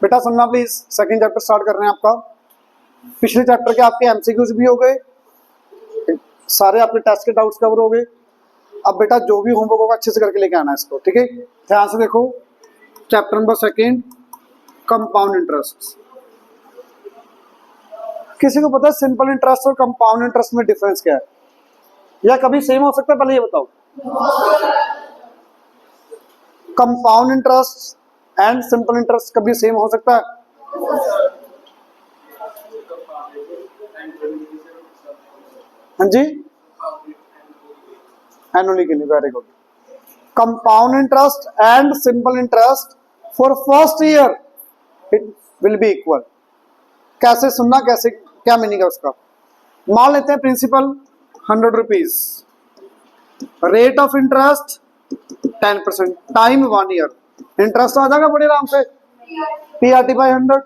बेटा सुनना please, second chapter start कर रहे हैं आपका। पिछले चैप्टर के आपके एमसीक्यूज भी हो गए, सारे आपके टेस्ट के डाउट्स कवर हो गए। अब बेटा जो भी होमवर्क होगा अच्छे से करके लेके आना है इसको, ठीक है। ध्यान से देखो, chapter number second, compound interest. किसी को पता है सिंपल इंटरेस्ट और कंपाउंड इंटरेस्ट में डिफरेंस क्या है, या कभी सेम हो सकता है? पहले ये बताओ। Compound interest and simple interest कभी सेम हो सकता है? हाँ जी, एनुअली के लिए, very good. Compound interest and simple interest for first year it will B equal. कैसे सुनना, कैसे, क्या मीनिंग है उसका? मान लेते हैं principal 100 rupees, rate of interest 10%, time 1 year. Interest आ जाएगा बड़े आराम से, PRT बाई 100।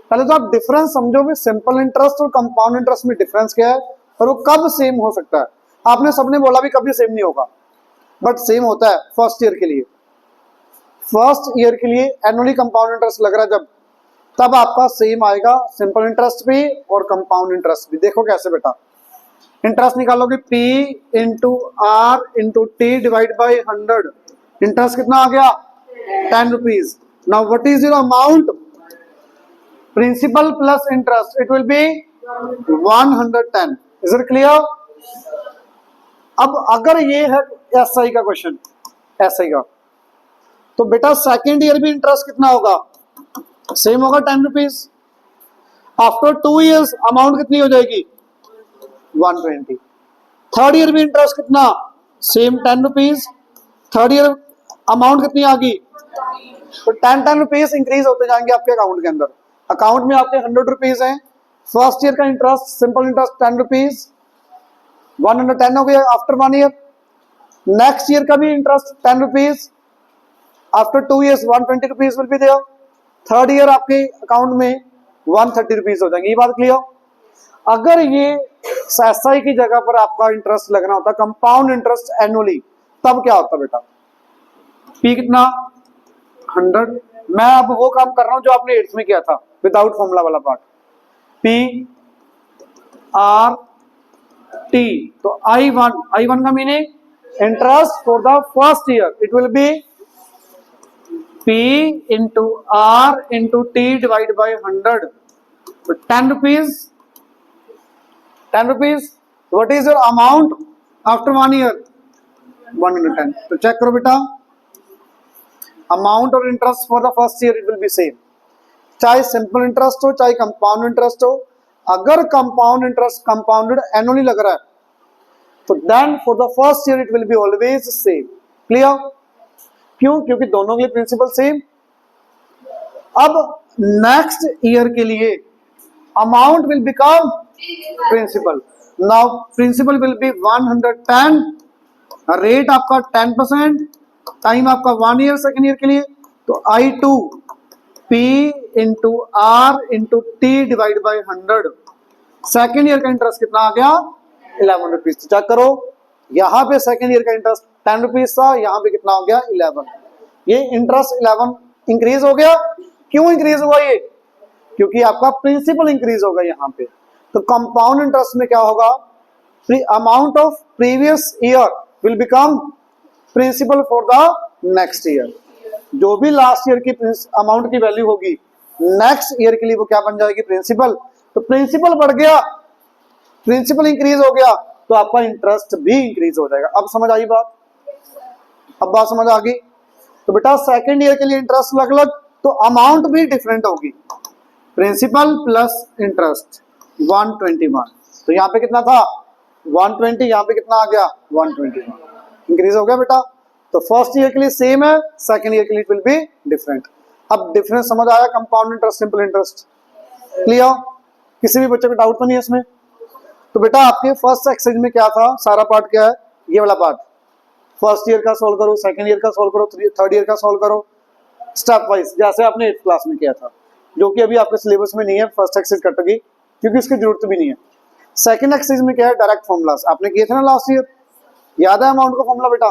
पहले तो आप डिफरेंस समझो भी, सिंपल इंटरेस्ट और कंपाउंड इंटरेस्ट में डिफरेंस क्या है और वो कब सेम हो सकता है। आपने सबने बोला भी कभी सेम नहीं होगा, बट सेम होता है फर्स्ट ईयर के लिए। फर्स्ट ईयर के लिए एनुअली कंपाउंड इंटरेस्ट लग रहा है जब, तब आपका सेम आएगा सिंपल इंटरेस्ट भी और कंपाउंड इंटरेस्ट भी। देखो कैसे बेटा, इंटरेस्ट निकालोगे P into R into T divide by 100। Interest कितना आ गया? 10 rupees. Now what is your amount? Principal plus interest, it will be 110। Is it clear? अब अगर ये है SI का क्वेश्चन, SI का, तो बेटा सेकेंड ईयर भी इंटरेस्ट कितना होगा? सेम होगा 10 रुपीज। आफ्टर 2 इयर्स अमाउंट कितनी हो जाएगी? 120। थर्ड ईयर भी इंटरेस्ट कितना? Same 10 rupees. Third year amount कितनी आ गई? तो 10 रुपीज इंक्रीज होते जाएंगे आपके अकाउंट के अंदर। अकाउंट में आपके 100 रुपीज हैं। फर्स्ट ईयर का इंटरेस्ट, सिंपल इंटरेस्ट 10 रुपीज, 110 हो गया आफ्टर 1 ईयर। नेक्स्ट ईयर का भी interest 10 rupees, after 2 years 120 rupees will be there. Third year आपके अकाउंट में 130 रुपीज हो जाएंगे। ये बात क्लियर? अगर ये SI की जगह पर आपका इंटरेस्ट लगना होता कंपाउंड इंटरेस्ट एनुअली, तब क्या होता बेटा? P कितना? 100। मैं अब वो काम कर रहा हूं जो आपने 8th में किया था, विदाउट फॉर्मूला वाला पार्ट। P R T, तो I1 का meaning interest for the first year, it will B P into R into T divide by 100। 10 rupees, 10 rupees. What is your amount after 1 year? 110। तो check करो बेटा, amount और interest for the first year it will B same, चाहे simple interest हो चाहे compound interest हो। अगर compound interest compounded annually लग रहा है तो then for the first year it will be always same. Clear? क्यों? क्योंकि दोनों के लिए प्रिंसिपल सेम। अब नेक्स्ट ईयर के लिए amount will become principal. Now principal will be 110, rate आपका 10%, टाइम आपका 1 ईयर सेकेंड ईयर के लिए। तो I2 P into R into T divide by 100। Second year का इंटरेस्ट कितना आ गया? 11 रुपीज। चेक करो, यहाँ पे सेकेंड ईयर का इंटरेस्ट 10 रुपीज था, यहाँ पे कितना हो गया? 11। ये इंटरेस्ट 11 इंक्रीज हो गया। क्यों इंक्रीज हुआ ये? क्योंकि आपका प्रिंसिपल इंक्रीज होगा यहाँ पे। तो कंपाउंड इंटरेस्ट में क्या होगा? Amount of previous year will become principal for the next year. जो भी लास्ट ईयर की अमाउंट की वैल्यू होगी, नेक्स्ट ईयर के लिए वो क्या बन जाएगी? प्रिंसिपल। तो प्रिंसिपल बढ़ गया, प्रिंसिपल इंक्रीज हो गया, तो आपका इंटरेस्ट भी इंक्रीज हो जाएगा। अब समझ आई बात? अब बात समझ आ गई? तो बेटा सेकेंड ईयर के लिए इंटरेस्ट अलग अलग, तो अमाउंट भी डिफरेंट होगी। Principal plus interest 121। तो यहाँ पे कितना था? 120। यहाँ पे कितना आ गया? 121। इंक्रीज हो गया बेटा। तो फर्स्ट ईयर के लिए सेम है, सेकेंड ईयर के लिए इट विल बी डिफरेंट। अब डिफरेंस समझ आया? Compound interest, simple interest. Clear? किसी भी बच्चे को डाउट तो नहीं है इसमें? तो बेटा आपके फर्स्ट एक्सरसाइज में क्या था? सारा पार्ट क्या है? ये वाला पार्ट। फर्स्ट ईयर का सोल्व करो, सेकेंड ईयर का सोल्व करो, थर्ड ईयर का सोल्व करो, स्टेप वाइज, जैसे आपने 8th क्लास में किया था, जो कि अभी आपके सिलेबस में नहीं है। फर्स्ट एक्सरसाइज कट गई क्योंकि इसकी जरूरत भी नहीं है। सेकंड एक्सरसाइज में क्या है? डायरेक्ट फॉर्मूलास आपने किए थे ना लास्ट ईयर, याद है अमाउंट का फॉर्मूला बेटा?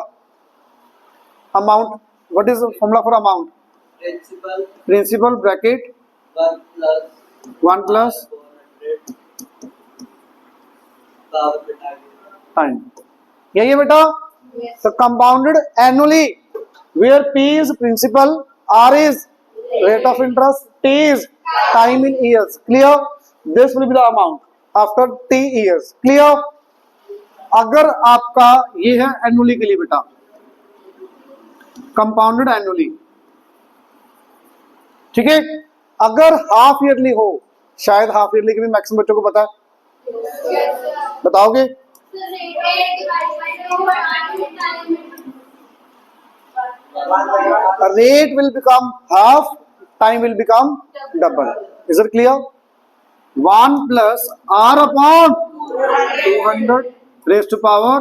Amount, what is formula for amount? Principal bracket 1 plus time, यही है बेटा। तो compounded annually where P is principal, R is rate of interest, T is time in years. Clear? This will be the amount after T years. Clear? अगर आपका ये है annually के लिए बेटा, कंपाउंडेड एनुअली, ठीक है। अगर हाफ ईयरली हो, शायद हाफ ईयरली के भी मैक्सिमम बच्चों को पता है, बताओगे? Rate will become half, time will become double. Is it clear? 1 plus R upon 200 raised to power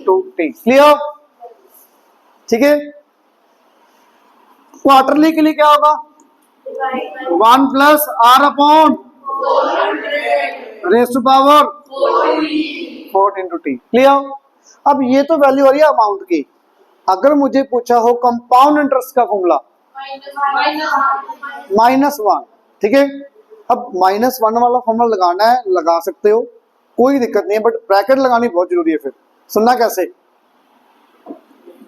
2t. Clear? ठीक है। क्वार्टरली के लिए क्या होगा? 1 plus R upon raise to power 4 into T. Clear? अब ये तो वैल्यू आ रही है अमाउंट की। अगर मुझे पूछा हो कंपाउंड इंटरेस्ट का फॉर्मूला, -1, ठीक है। अब -1 वाला फॉर्मूला लगाना है, लगा सकते हो, कोई दिक्कत नहीं है, बट ब्रैकेट लगानी बहुत जरूरी है। फिर सुनना कैसे,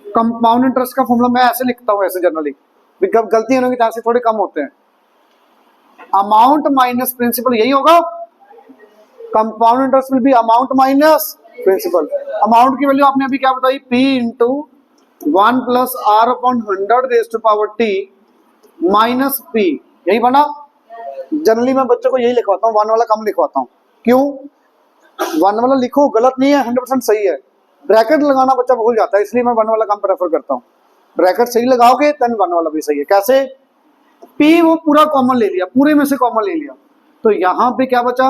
कंपाउंड इंटरेस्ट का फॉर्मूला मैं ऐसे लिखता हूँ, ऐसे जनरली गलती होने के चांसेस थोड़े कम होते हैं। अमाउंट माइनस प्रिंसिपल, यही होगा। Compound interest will be amount minus principal. Amount की वैल्यू आपने अभी क्या बताई? P into 1 plus R upon 100 raise to power T minus P, यही बना। जनरली मैं बच्चों को यही लिखवाता हूँ, 1 वाला कम लिखवाता हूँ। क्यों? 1 वाला लिखो, गलत नहीं है, 100% सही है। ब्रैकेट लगाना बच्चा भूल जाता है, इसलिए मैं 1 वाला कम प्रेफर करता हूँ। ब्रैकेट सही लगाओगे देन 1 वाला भी सही है। कैसे? P वो पूरा कॉमन ले लिया, पूरे में से कॉमन ले लिया, तो यहाँ पे क्या बचा?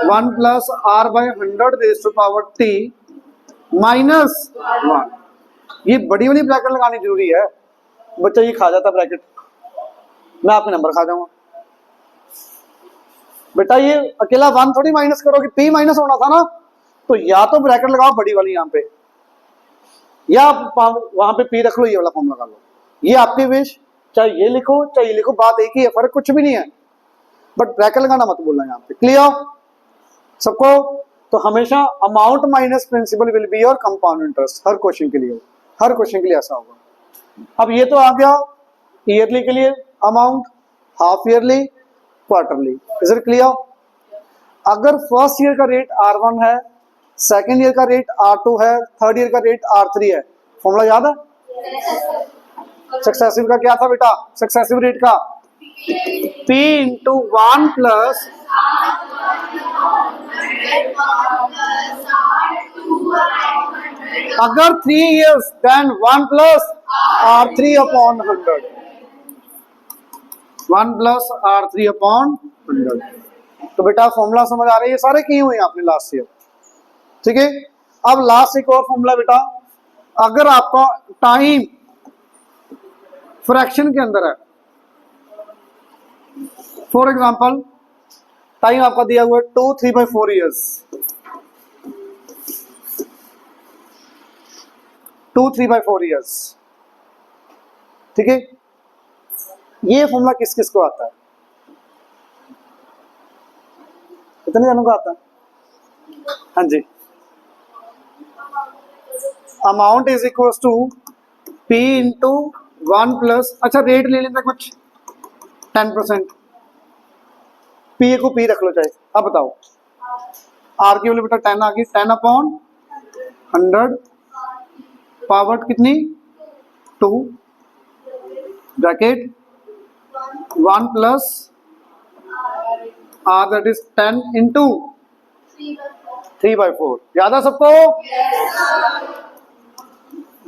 1 plus R by 100 raise to power T minus 1। ये बड़ी वाली ब्रैकेट लगानी जरूरी है, बच्चा ये खा जाता ब्रैकेट, मैं आपके नंबर खा जाऊंगा। बेटा ये अकेला 1 थोड़ी माइनस करोगे, P माइनस होना था ना, तो या तो ब्रैकेट लगाओ बड़ी वाली यहाँ पे, या वहां पे P रख लो, ये वाला फॉर्म लगा लो। ये आपकी विश, चाहे ये लिखो चाहे ये लिखो, बात एक ही है, फर्क कुछ भी नहीं है, बट ब्रैकेट लगाना मत बोलना यहाँ पे। क्लियर सबको? तो हमेशा amount minus principal will be your compound interest, हर क्वेश्चन के लिए, हर क्वेश्चन के लिए ऐसा होगा। अब ये तो आ गया ईयरली के लिए amount, half yearly, quarterly. Is it clear? अगर फर्स्ट ईयर का रेट R1 है, सेकेंड ईयर का रेट R2 है, थर्ड ईयर का रेट R3 है, फॉर्मूला याद है? सक्सेसिव का क्या था बेटा? सक्सेसिव रेट का P इंटू 1 प्लस अगर 3 years then 1 plus R3 upon 100, 1 plus R3 upon 100। तो बेटा फॉर्मूला समझ आ रही है? ये सारे किए हुए हैं आपने लास्ट ईयर, ठीक है। अब लास्ट एक और फॉर्मूला बेटा, अगर आपका टाइम फ्रैक्शन के अंदर है, फॉर एग्जांपल टाइम आपका दिया हुआ है 2 3/4 years, 2 3/4 years, ठीक है। ये फॉर्मूला किस किस को आता है? कितने जनों को आता है? हाँ जी। Amount is equal to P into 1 plus, अच्छा रेट ले लेते कुछ 10%, P को P रख लो चाहे। अब बताओ R की वैल्यू बेटा 10 आ गई, 10 अपॉन 100 पावर कितनी? 2 bracket 1 plus R that is 10 into 3/4। याद है सबको?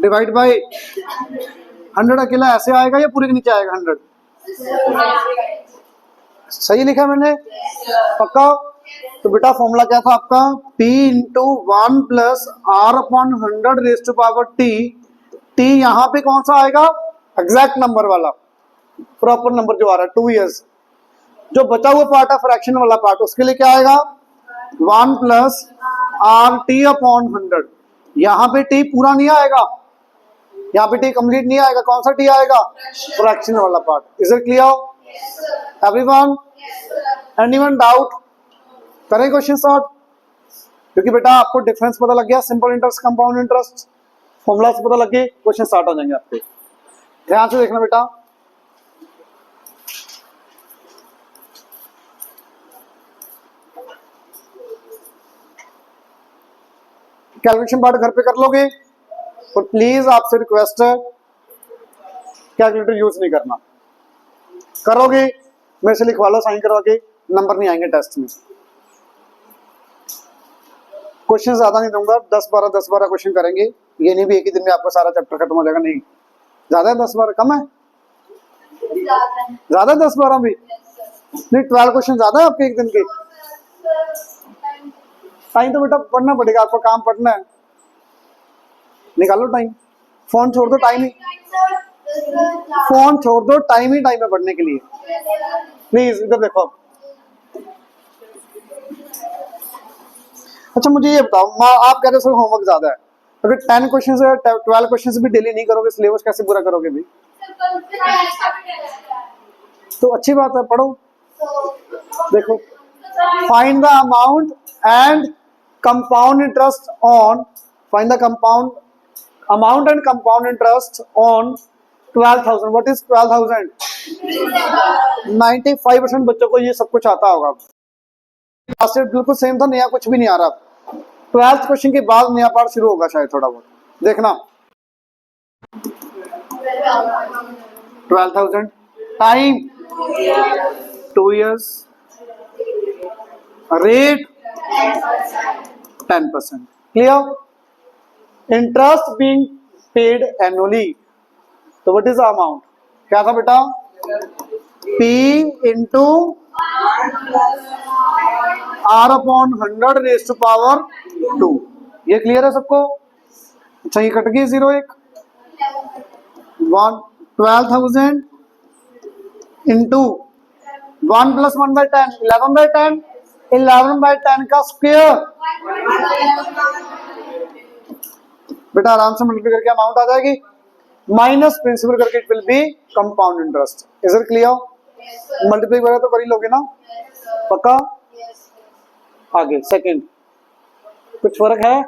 डिवाइड बाय 100 अकेला ऐसे आएगा या पूरे के नीचे आएगा 100? सही लिखा मैंने? पक्का? तो बेटा फॉर्मूला क्या था आपका? P into 1 plus R upon 100 raise to power T। T यहाँ पे कौन सा आएगा? एग्जैक्ट नंबर वाला, प्रॉपर नंबर जो आ रहा है 2 years। जो बचा हुआ पार्ट है फ्रैक्शन वाला पार्ट, उसके लिए क्या आएगा? 1 प्लस RT अपॉन 100। यहाँ पे T पूरा नहीं आएगा, यहाँ पे टी कंप्लीट नहीं आएगा, कौन सा टी आएगा? फ्रैक्शन वाला part. Is it clear everyone? Anyone doubt? करें क्वेश्चन सॉल्व? क्योंकि बेटा आपको डिफरेंस पता लग गया, simple interest compound interest formulas पता लग गए, क्वेश्चन स्टार्ट हो जाएंगे आपके। ध्यान से देखना बेटा, कैलकुलेशन पार्ट घर पे कर लोगे, और प्लीज आपसे रिक्वेस्ट है कैलकुलेटर यूज नहीं करना। करोगे मेरे से लिखवा लो, साइन करवा के, नंबर नहीं आएंगे टेस्ट में। क्वेश्चन ज्यादा नहीं दूंगा, 10-12 क्वेश्चन करेंगे। ये नहीं भी एक ही दिन में आपका सारा चैप्टर खत्म हो जाएगा, नहीं। ज्यादा है 10-12? कम है? ज्यादा 10-12 भी नहीं, 12 क्वेश्चन ज्यादा है आपके एक दिन के। टाइम तो बेटा पढ़ना पड़ेगा आपको, काम पढ़ना है, निकालो टाइम। फोन छोड़ दो, टाइम ही फोन छोड़ दो, टाइम ही टाइम है पढ़ने के लिए। प्लीज इधर देखो। अच्छा मुझे ये बताओ, आप कह रहे हो होमवर्क ज्यादा है, अगर 10 क्वेश्चन है, 12 क्वेश्चन भी डेली नहीं करोगे, सिलेबस कैसे पूरा करोगे भी? तो अच्छी बात है, पढ़ो। देखो, find the amount and compound interest on, find the compound amount and compound interest on 12,000। What is 12,000? 95% बच्चों को ये सब कुछ आता होगा। लास्ट ईयर बिल्कुल सेम था, नया कुछ भी नहीं आ रहा। 12th क्वेश्चन के बाद नया पार्ट शुरू होगा शायद, थोड़ा बहुत देखना। 12,000 time 2 years, rate 10%। Clear? Interest being paid annually, तो व्हाट इज द अमाउंट? क्या था बेटा? P into R upon 100 raise to power 2। ये क्लियर है सबको? अच्छा ये कट गई 0 1 12,000 इंटू 1 + 1/10 11/10, 11/10 का स्क्वायर। बेटा आराम से मल्टीप्लाई करके अमाउंट आ जाएगी, माइनस प्रिंसिपल करके it will B compound interest. Is it clear? Multiply वगैरह तो कर ही लोगे ना, पक्का? आगे सेकंड, कुछ फर्क है?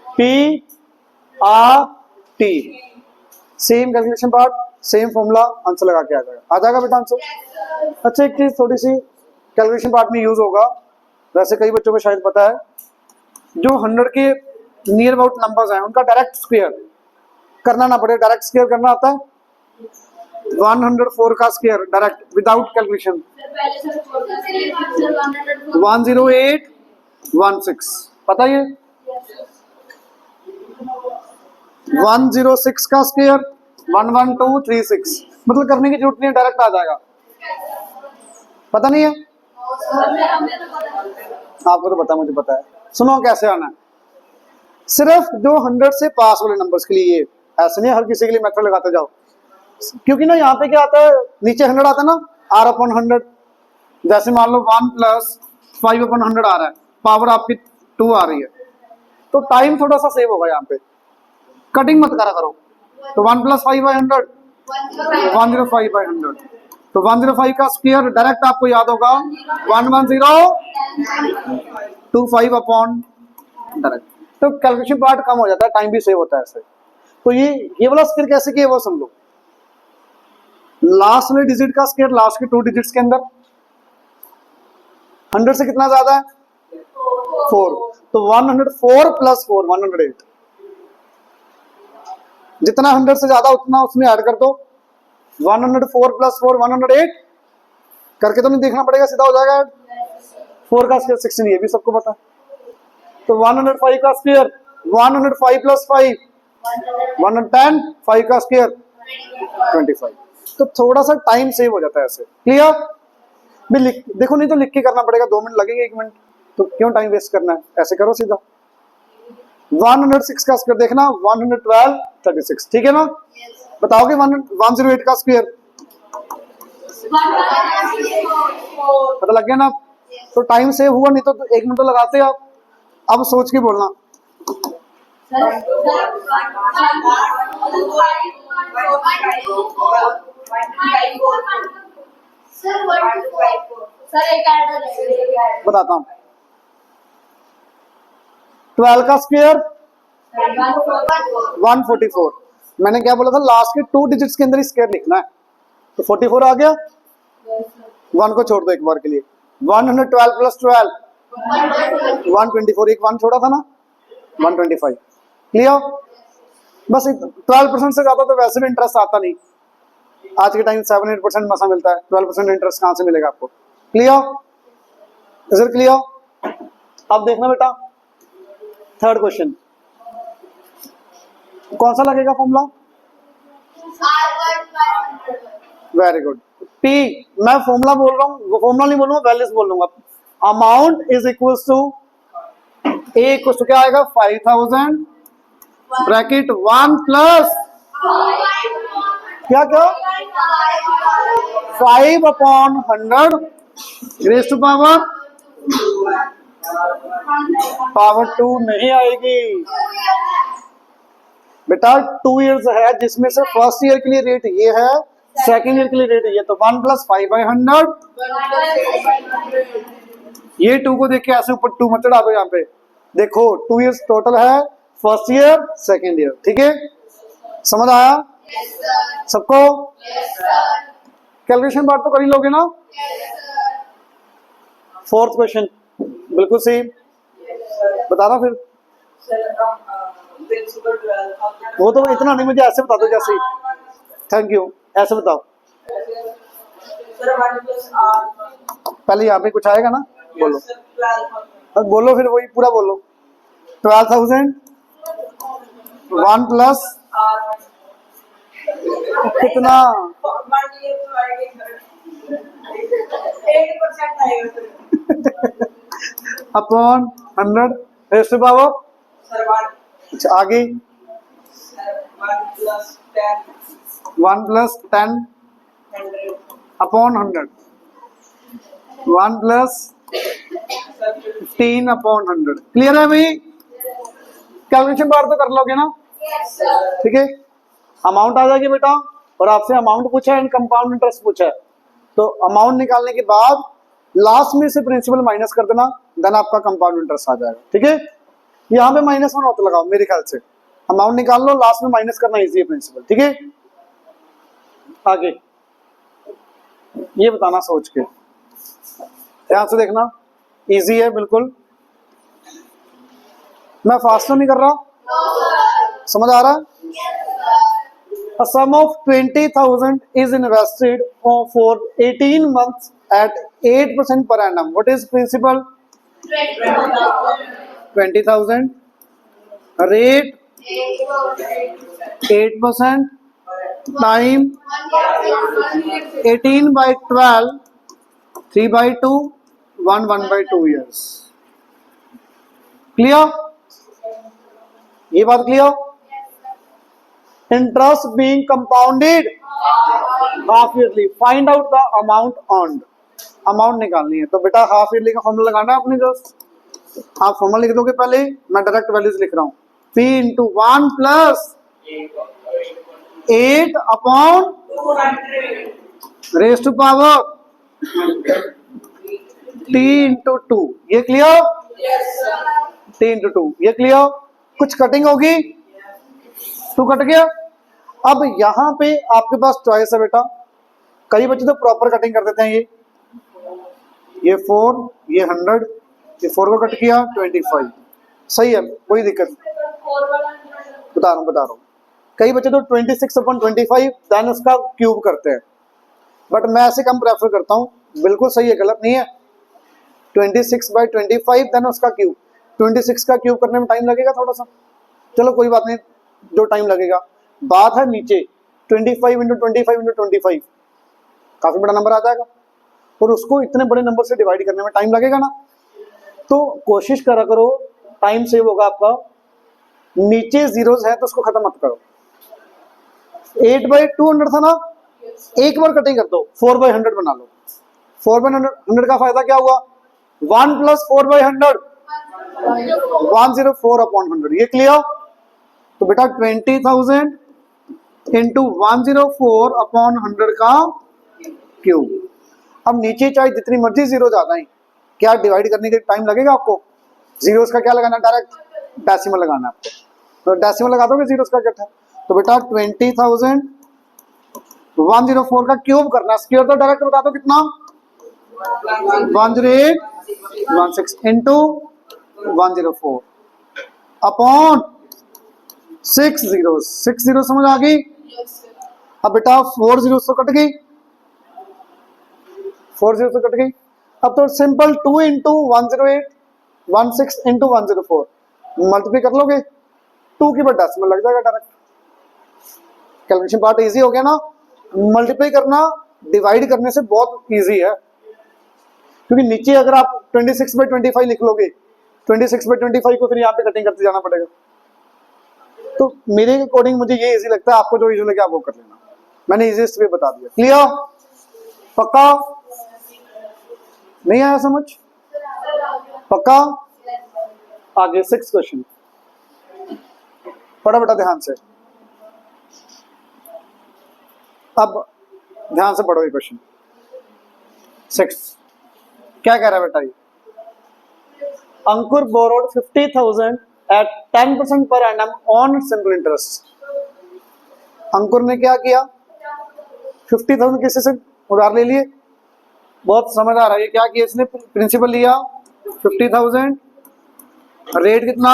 P R T, same calculation part, same formula, answer लगा के आ जाएगा बेटा आंसर। अच्छा एक चीज थोड़ी सी कैलकुलेशन पार्ट में यूज होगा, वैसे कई बच्चों को शायद पता है, जो 100 के नियर अबाउट नंबर्स हैं उनका डायरेक्ट स्क्वायर करना ना पड़े, डायरेक्ट स्क्वायर करना आता है। 104 का स्क्वायर डायरेक्ट विदाउट कैलकुलेशन 10816, पता है? 106 का स्क्वायर 11236, मतलब करने की जरूरत नहीं है, डायरेक्ट आ जाएगा। पता नहीं है आपको? तो पता, मुझे पता है। सुनो कैसे आना है, सिर्फ जो 100 से पास वाले नंबर्स के लिए, ऐसे नहीं हर किसी के लिए मेथड लगाते जाओ, क्योंकि ना यहाँ पे क्या आता है, नीचे 100 आता है ना, R अपॉन 100, जैसे मान लो 1 + 5 अपॉन 100 आ रहा है, पावर आपकी 2 आ रही है, तो टाइम थोड़ा सा सेव होगा। यहाँ पे कटिंग मत करा करो, तो 1 + 5/100 105/100, तो 105 का स्क्वायर डायरेक्ट आपको याद होगा 11025 अपॉन डायरेक्ट। तो कैलकुलेशन पार्ट कम हो जाता है, टाइम भी सेव होता है ऐसे। तो ये वाला स्क्वायर कैसे किया वो समझो, लास्ट वाले डिजिट का स्क्वायर लास्ट के 2 डिजिट्स के अंदर, 100 से कितना ज्यादा है? 4, तो 104 + 4 108, जितना 100 से ज्यादा उतना उसमें ऐड कर दो। 104 + 4 108 करके तो नहीं देखना पड़ेगा, सीधा हो जाएगा। 4 का स्क्वायर 16, ये भी सबको पता है। तो 105 का स्क्वायर 105 + 5 110, 5 का स्क्वायर 25, तो थोड़ा सा टाइम सेव हो जाता है ऐसे। क्लियर? भी देखो, नहीं तो लिख के करना पड़ेगा, 2 मिनट लगेंगे, 1 मिनट, तो क्यों टाइम वेस्ट करना है, ऐसे करो सीधा। 106 का स्क्वायर देखना 112 36, ठीक है ना? बताओगे 108 का स्क्वायर, पता लग गया ना? तो टाइम सेव हुआ, नहीं तो 1 मिनट तो लगाते आप। अब सोच के बोलना, बताता हूँ। 12 का स्क्वायर 144। मैंने क्या बोला था, लास्ट के 2 डिजिट्स के अंदर ही स्क्वायर लिखना है, तो 44 आ गया। 1 को छोड़ दो एक बार के लिए। 112 प्लस 12 124, एक 1 छोड़ा था ना, 125। क्लियर? बस 12% से ज्यादा तो वैसे भी इंटरेस्ट आता नहीं, आज के टाइम 7-8% मसा मिलता है, 12% इंटरेस्ट कहां से मिलेगा आपको? क्लियर? Is it clear? अब देखना बेटा, थर्ड क्वेश्चन कौन सा लगेगा फॉर्मूला? Very good. पी, मैं फॉर्मूला बोल रहा हूँ, वो फॉर्मूला नहीं बोलूंगा, वैल्यूज बोल लूंगा। Amount is equal to A equal to क्या आएगा? 5000 ब्रैकेट 1 प्लस क्या क्या 5/100 रेज़ टू पावर 2 नहीं आएगी बेटा। 2 इयर्स है जिसमें से फर्स्ट ईयर के लिए रेट ये है, सेकेंड ईयर के लिए रेट ये, तो 1 प्लस 5/100। ये 2 को देख के ऐसे ऊपर 2 मत चढ़ा दो, यहाँ पे देखो 2 इयर्स टोटल है, फर्स्ट ईयर सेकेंड ईयर। ठीक है, समझ आया सबको? कैलकुलेशन बात तो कर ही लोगे ना? फोर्थ क्वेश्चन बिल्कुल सही, बताना फिर। वो तो इतना नहीं, मुझे ऐसे बता दो जैसे। थैंक यू, ऐसे बताओ। पहले यहाँ पे कुछ आएगा ना, बोलो। अब बोलो फिर, वही पूरा बोलो। 12,000 1 प्लस कितना? Upon 100 raise to power. अच्छा आगे 1 plus 10 upon 100, 1 plus 15 upon 100। Clear है भाई? कैलकुलेशन बार तो कर लोगे ना? ठीक है, अमाउंट आ जाएगी बेटा, और आपसे अमाउंट पूछा है, कंपाउंड इंटरेस्ट पूछा है, तो अमाउंट निकालने के बाद लास्ट में से प्रिंसिपल माइनस कर देना, देन आपका कंपाउंड इंटरेस्ट आ जाएगा। ठीक है, यहाँ पे -1 होता लगाओ मेरे ख्याल से, अमाउंट निकाल लो, लास्ट में माइनस करना इजी है प्रिंसिपल। ठीक है, आगे ये बताना सोच के, ध्यान से देखना, इजी है बिल्कुल। मैं फास्ट तो नहीं कर रहा, समझ आ रहा है? A sum of 20,000 is invested for 18 months at 8% per annum. What is principal? 20,000. Rate 8%. Time 18/12. 3/2. 1/2 years. Clear? ये बात clear? Interest being compounded half yearly. Find out the amount earned. Amount निकालनी है, तो बेटा हाफ ईयरली का formula लगाना है अपने दोस्त। आप फॉर्मूला लिख दोगे पहले, मैं डायरेक्ट वैल्यूज लिख रहा हूँ। P into 1 plus 8 upon raise to power T into 2। ये क्लियर? T इंटू 2, ये क्लियर? कुछ कटिंग होगी? 2 कट गया। अब यहाँ पे आपके पास चॉइस है बेटा, कई बच्चे तो प्रॉपर कटिंग कर देते हैं, ये 4, ये 100, ये 4 को कट किया 25, सही है, कोई दिक्कत नहीं, बता रहा हूँ। कई बच्चे तो 26/25 देन उसका क्यूब करते हैं, बट मैं ऐसे कम प्रेफर करता हूँ, बिल्कुल सही है, गलत नहीं है। 26/25 देन उसका क्यूब, 26 का क्यूब करने में टाइम लगेगा थोड़ा सा, चलो कोई बात नहीं, जो टाइम लगेगा। बात है नीचे 25 इंटू 25 इंटू 25, काफी बड़ा नंबर आ जाएगा, और उसको इतने बड़े नंबर से डिवाइड करने में टाइम लगेगा ना, तो कोशिश करा करो, टाइम सेव होगा आपका। नीचे जीरोस है तो उसको खत्म मत करो। 8/200 था ना, एक बार कटिंग कर दो, 4/100 बना लो। 4/100 का फायदा क्या हुआ? 1 प्लस 4/100 104/100। ये क्लियर? तो बेटा 20,000 इंटू 104 अपॉन 100 का क्यूब। अब नीचे चाहे जितनी मर्जी जीरो ज्यादा है, क्या डिवाइड करने के टाइम लगेगा आपको? जीरोस का क्या लगाना, डायरेक्ट डेसिमल लगाना आपको, तो डेसिमल लगा दोगे जीरोस का इकट्ठा। तो बेटा 20,000 104 का क्यूब करना, स्क्वायर तो डायरेक्ट बता दो कितना, 10816 इंटू 104 अपॉन 6 जीरो समझ आ गई। अब बेटा 4 जीरो तो कट गई, 4 जीरो तो कट गई। अब तो सिंपल 2 इंटू 10816 इंटू 104 मल्टीप्लाई कर लोगे, 2 की बट डेसिमल लग जाएगा डायरेक्ट। कैलकुलेशन पार्ट इजी हो गया ना। मल्टीप्लाई करना डिवाइड करने से बहुत इजी है, क्योंकि नीचे अगर आप 26/25 लिख लोगे, 26/25 को फिर यहाँ पे कटिंग करते जाना पड़ेगा। तो मेरे अकॉर्डिंग मुझे ये इजी लगता है, आपको जो इजी लगे आप वो कर लेना, मैंने इजीएस्ट वे बता दिया। क्लियर? पक्का? नहीं आया समझ? पक्का? आगे 6 क्वेश्चन पढ़ो बेटा ध्यान से। अब ध्यान से पढ़ो ये क्वेश्चन 6 क्या कह रहा है बेटा। ये अंकुर borrowed 50,000 at 10% per annum on simple interest. Ankur ने क्या किया, 50,000 किसी से उधार ले लिए, बहुत समझ आ रहा है। क्या किया इसने, प्रिंसिपल लिया 50,000, रेट कितना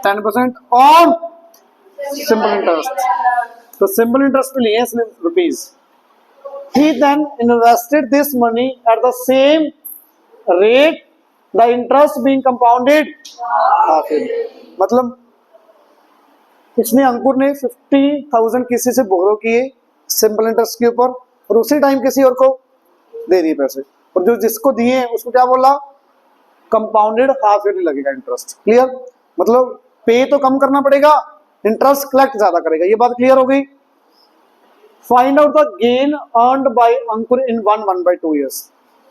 10% ऑन सिंपल इंटरेस्ट, तो सिंपल इंटरेस्ट पे लिए इसने rupees. He then invested this money at the same rate, the interest being compounded half yearly। मतलब इसने अंकुर ने 50,000 किसी से बोरो किए सिंपल इंटरेस्ट के ऊपर, और उसी टाइम किसी और को दे दिए पैसे, और जो जिसको दिए उसको क्या बोला, कंपाउंडेड हाफ ईयरली लगेगा इंटरेस्ट। क्लियर? मतलब पे तो कम करना पड़ेगा, इंटरेस्ट कलेक्ट ज्यादा करेगा। ये बात क्लियर हो गई। Find out the gain earned bye Ankur in 1/2 years.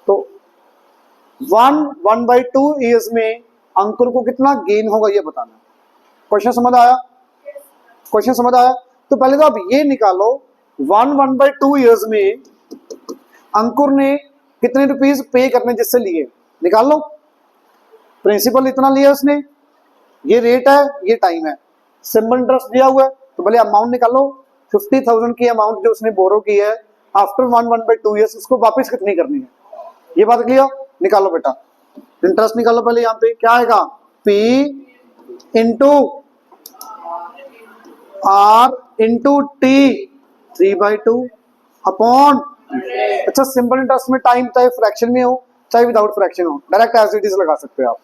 तो 1/2 ईयर्स में अंकुर को कितना गेन होगा ये बताना। क्वेश्चन समझ आया? क्वेश्चन समझ आया? तो पहले तो आप ये निकालो 1/2 ईयर्स में अंकुर ने कितने रुपीज पे करने जिससे लिए, निकाल लो। प्रिंसिपल इतना लिया उसने, ये रेट है, ये टाइम है, सिंपल इंटरेस्ट दिया हुआ है, तो भले अमाउंट निकालो। 50,000 की अमाउंट जो उसने बोरो की है आफ्टर 1/2 ईयर्स, उसको वापस कितनी करनी है, ये बात क्लियर। निकालो बेटा, इंटरेस्ट निकालो। पहले यहाँ पे क्या आएगा, P into R into T 3/2 upon, अच्छा सिंपल इंटरेस्ट में टाइम चाहे फ्रैक्शन में हो चाहे विदाउट फ्रैक्शन हो, डायरेक्ट एज इट इज लगा सकते हो आप।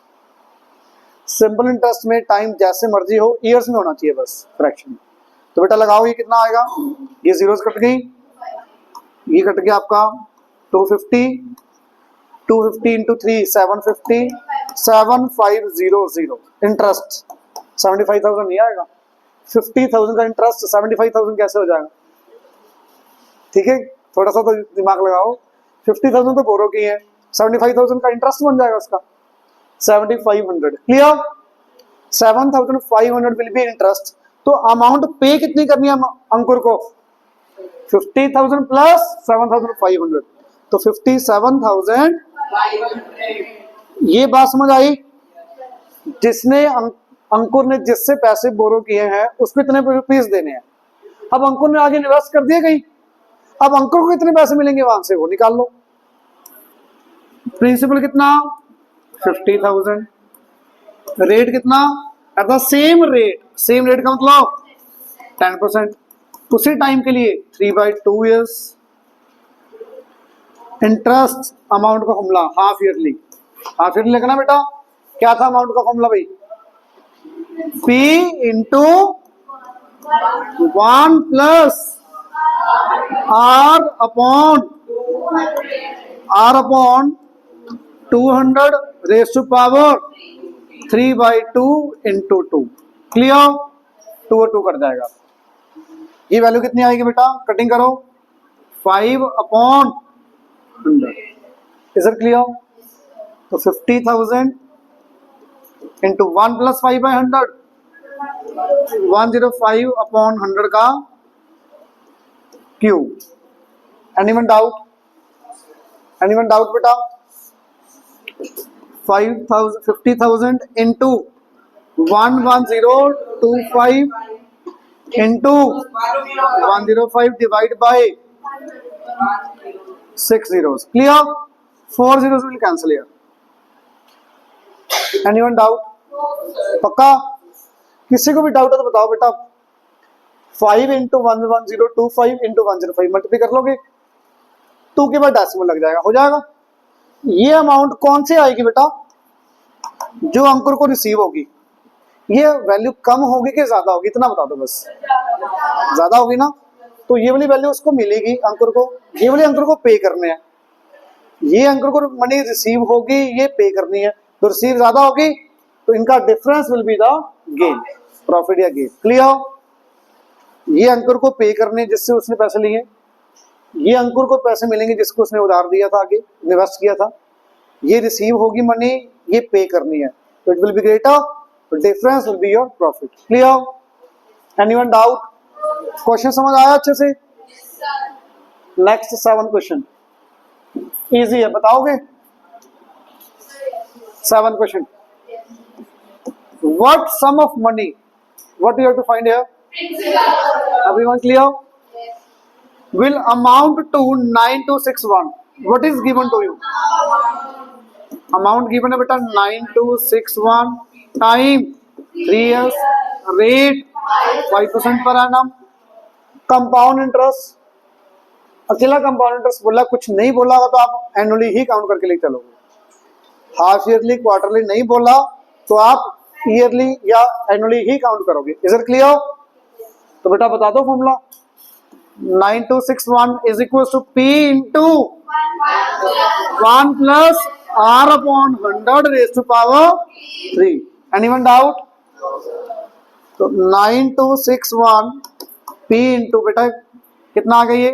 सिंपल इंटरेस्ट में टाइम जैसे मर्जी हो, ईयर्स में होना चाहिए बस, फ्रैक्शन में। तो बेटा लगाओ, ये कितना आएगा, ये जीरोस कट गई, ये कट गया आपका 250, 250 इंटू 3 750, 7500 इंटरेस्ट 75,000 नहीं आएगा। 50,000 का इंटरेस्ट 75,000 कैसे हो जाएगा? ठीक है, थोड़ा सा तो दिमाग लगाओ। 50,000 तो बोरो की है, 75,000 का इंटरेस्ट बन जाएगा उसका 7,500। क्लियर? 7,500 will be interest. तो अमाउंट पे कितनी करनी है अंकुर को, 50,000 प्लस 7,500, तो 57,000। ये बात समझ आई? जिसने अंकुर ने जिससे पैसे बोरो किए हैं उसको इतने रुपीस देने हैं। अब अंकुर ने आगे इन्वेस्ट कर दिए कहीं, अब अंकुर को कितने पैसे मिलेंगे वहां से, वो निकाल लो। प्रिंसिपल कितना 50,000, रेट कितना at the same rate, same rate का मतलब 10%, उसी टाइम के लिए 3/2 ईयर्स। इंटरेस्ट अमाउंट का formula half yearly, half yearly लिखना बेटा। क्या था अमाउंट का फॉर्मूला भाई, P into 1 plus R upon 200 raise to power 3/2 into 2। Clear? 2 और 2 कट जाएगा। ये वैल्यू कितनी आएगी बेटा, कटिंग करो, 5/100। Is it clear? तो 50,000 इंटू 1 प्लस 5/100 105 अपॉन 100 का cube. Anyone doubt? Anyone doubt बेटा? 50,000 into 11025 into 105 divide by 6 zeros। Clear? 4 zeros will cancel here। Anyone doubt? पक्का? किसी को भी डाउट है तो बताओ बेटा। 5 इंटू 11025 इंटू 105 मल्टीप्लाई कर लोगे, 2 के बाद डेसिमल लग जाएगा, हो जाएगा। ये अमाउंट कौन सी आएगी बेटा? जो अंकुर को रिसीव होगी। ये वैल्यू कम होगी कि ज्यादा होगी, इतना बता दो बस। ज्यादा होगी ना, तो ये वाली वैल्यू उसको मिलेगी अंकुर को, ये वाली अंकुर को पे करने हैं। ये अंकुर को मनी रिसीव होगी, ये पे करनी है, तो रिसीव ज्यादा होगी तो इनका difference will be the gain, profit या गेन। क्लियर? ये अंकुर को पे करने जिससे उसने पैसे लिए, ये अंकुर को पैसे मिलेंगे जिसको उसने उधार दिया था, आगे इन्वेस्ट किया था। ये रिसीव होगी मनी, ये पे करनी है, तो it will be greater, difference will be your profit. Clear? Anyone doubt? Question समझ आया अच्छे से? नेक्स्ट 7 क्वेश्चन इजी है, बताओगे? 7 question. What sum of money? What you have to find here? Everyone clear? Will amount to 9261. What is given to you? Amount given है बेटा 9261 time 3 years, rate 5% per annum, compound interest. अकेला compound interest बोला, कुछ नहीं बोला होगा तो आप एनुअली ही काउंट करके ले चलोगे। हाफ ईयरली, क्वार्टरली नहीं बोला तो आप ईयरली या एनुअली ही काउंट करोगे। Is it clear? तो बेटा बता दो formula. 9261 is equal to P into 1 plus R upon 100 raise to power 3। Anyone doubt? तो 9261 P इंटू बेटा कितना आ गई है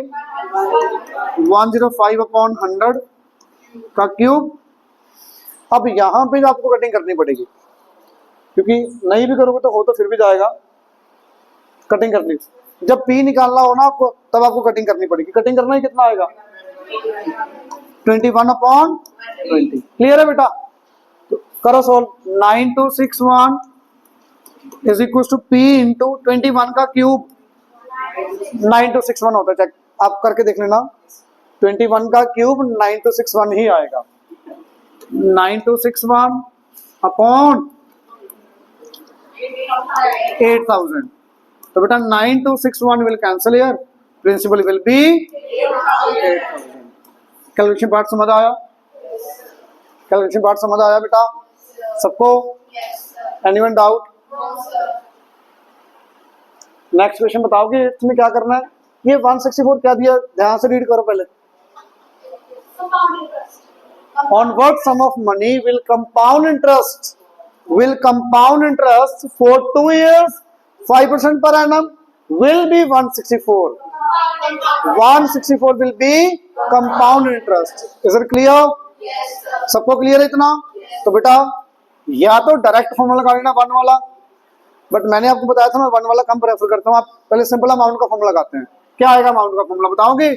105 अपॉन 100 का क्यूब। अब यहां पे आपको कटिंग करनी पड़ेगी, क्योंकि नहीं भी करोगे तो हो तो फिर भी जाएगा। कटिंग करनी, जब P निकालना हो ना आपको, तब आपको कटिंग करनी पड़ेगी। कटिंग करना ही कितना आएगा 21 अपॉन 20। क्लियर है बेटा? तो करो solve. 9261 is equal to P into 21 का क्यूब। 9261 होता है, चेक आप करके देख लेना। 21 का क्यूब 9261 ही आएगा। 9261 अपॉन 8000। तो बेटा 9261 will cancel here, principal will be 8000। Calculation part समझ आया? कैलकुलेशन पार्ट समझ आया बेटा सबको? Anyone doubt? नेक्स्ट क्वेश्चन बताओगे इसमें क्या करना है। ये 164 क्या दिया, ध्यान से रीड करो पहले। On what sum of money will compound interest for 2 years 5% per annum will be 164. 164 will be compound interest. Is it clear? Yes, sir. सबको क्लियर है इतना? तो बेटा या तो डायरेक्ट फॉर्मूला लगा लेना 1 वाला, बट मैंने आपको बताया था मैं 1 वाला कम प्रेफर करता हूँ। आप पहले सिंपल अमाउंट का फॉर्मूला लगाते हैं। क्या आएगा अमाउंट का फॉर्मूला बताओगे?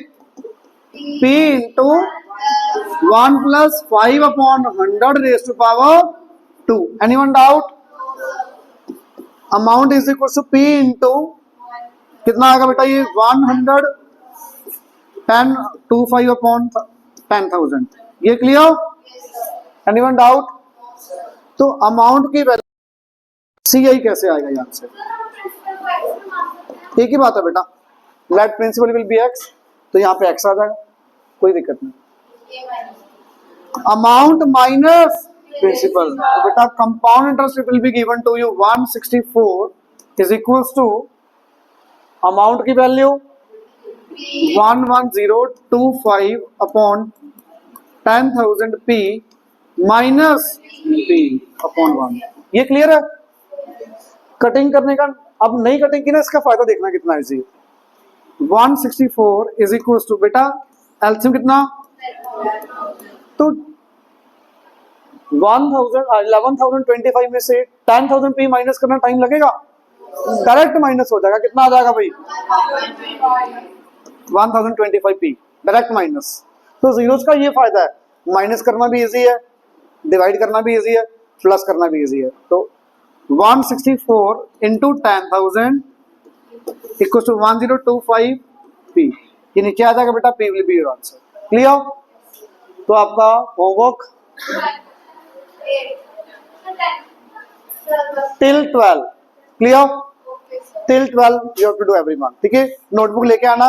P into 1 plus 5 upon 100 raise to power 2। Anyone doubt? Amount is equal to P into कितना आएगा बेटा ये 110.25 अपॉन 10,000। ये क्लियर? Anyone doubt? तो अमाउंट की वैल्यू CI कैसे आएगा यहाँ से? एक ही बात है बेटा, let principal will be x, तो यहाँ पे x आ जाएगा, कोई दिक्कत नहीं। अमाउंट माइनस प्रिंसिपल, तो बेटा compound interest will be given to you 164 is equals to amount की value 11025 upon 10,000 P minus P upon 1। ये क्लियर है? कटिंग करने का, अब नई कटिंग की ना, इसका फायदा देखना कितना इजी है। 164 इज इक्वल टू बेटा एलसीएम कितना, तो 11,025 में से 10,000 P माइनस करना टाइम लगेगा, डायरेक्ट माइनस हो जाएगा, कितना आ जाएगा भाई 1025p डायरेक्ट माइनस। तो जीरोस का ये फायदा है, माइनस करना भी इजी है, डिवाइड करना भी इजी है, प्लस करना भी इजी है। तो 164 इंटू 10,000 इक्वल टू 1025p, ये नीचे आ जाएगा बेटा, p will be your answer. Clear? तो आपका homework till 12, clear? Till 12 you have to do every month, ठीक है? नोटबुक लेके आना।